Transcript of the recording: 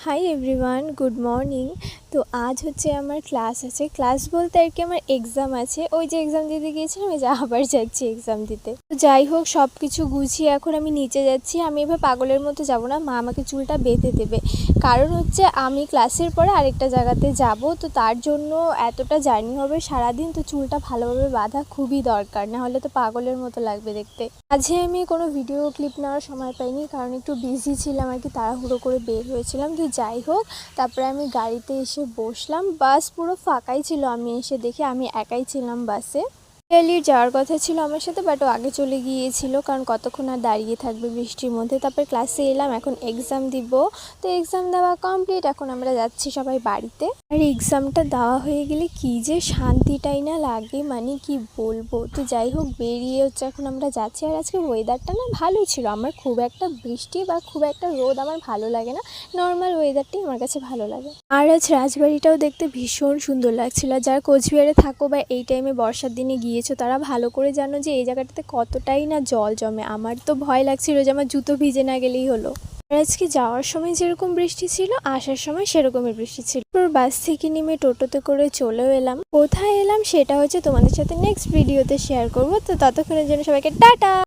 Hi everyone, good morning. তো আজ হচ্ছে আমার ক্লাস আছে। ক্লাস বলতে আর কি আমার এক্সাম আছে। ওই যে এক্সাম দিতে গিয়েছিলাম, ওই যে আবার যাচ্ছি এক্সাম দিতে। তো যাই হোক, সব কিছু গুছিয়ে এখন আমি নিচে যাচ্ছি। আমি এবার পাগলের মতো যাব না, মা আমাকে চুলটা বেঁধে দেবে। কারণ হচ্ছে আমি ক্লাসের পরে আরেকটা জায়গাতে যাব, তো তার জন্য এতটা জার্নি হবে সারাদিন, তো চুলটা ভালোভাবে বাঁধা খুবই দরকার, না হলে তো পাগলের মতো লাগবে দেখতে। আজকে আমি কোনো ভিডিও ক্লিপ নেওয়ার সময় পাইনি, কারণ একটু বিজি ছিলাম আর কি, তাড়াহুড়ো করে বের হয়েছিলাম। তো যাই হোক, তারপরে আমি গাড়িতে এসে বসলাম। বাস পুরো ফাঁকাই ছিল, আমি এসে দেখি আমি একাই ছিলাম বাসে। রিয়েলির যাওয়ার কথা ছিল আমার সাথে, বাট ও আগে চলে গিয়েছিল, কারণ কতক্ষণ আর দাঁড়িয়ে থাকবে বৃষ্টির মধ্যে। তারপরে ক্লাসে এলাম, এখন এক্সাম দিব। তো এক্সাম দেওয়া কমপ্লিট, এখন আমরা যাচ্ছি সবাই বাড়িতে। আর এক্সামটা দেওয়া হয়ে গেলে কি যে শান্তিটাই না লাগে, মানে কি বলবো। তো যাই হোক, বেরিয়ে হচ্ছে এখন আমরা যাচ্ছি। আর আজকে ওয়েদারটা না ভালোই ছিল, আমার খুব একটা বৃষ্টি বা খুব একটা রোদ আমার ভালো লাগে না, নর্মাল ওয়েদারটাই আমার কাছে ভালো লাগে। আর আজ রাজবাড়িটাও দেখতে ভীষণ সুন্দর লাগছিল। যারা কোচবিহারে থাকো বা এই টাইমে বর্ষার দিনে গিয়েছো, তারা ভালো করে জানো যে এই জায়গাটাতে কতটাই না জল জমে। আমার তো ভয় লাগছিল যে আমার জুতো ভিজে না গেলেই হলো। আর আজকে যাওয়ার সময় যেরকম বৃষ্টি ছিল, আসার সময় সেরকমই বৃষ্টি ছিল। বাস থেকে নেমে টোটোতে করে চলেও এলাম। কোথায় এলাম সেটা হচ্ছে তোমাদের সাথে নেক্সট ভিডিওতে শেয়ার করবো। তো ততক্ষণের জন্য সবাইকে টাটা।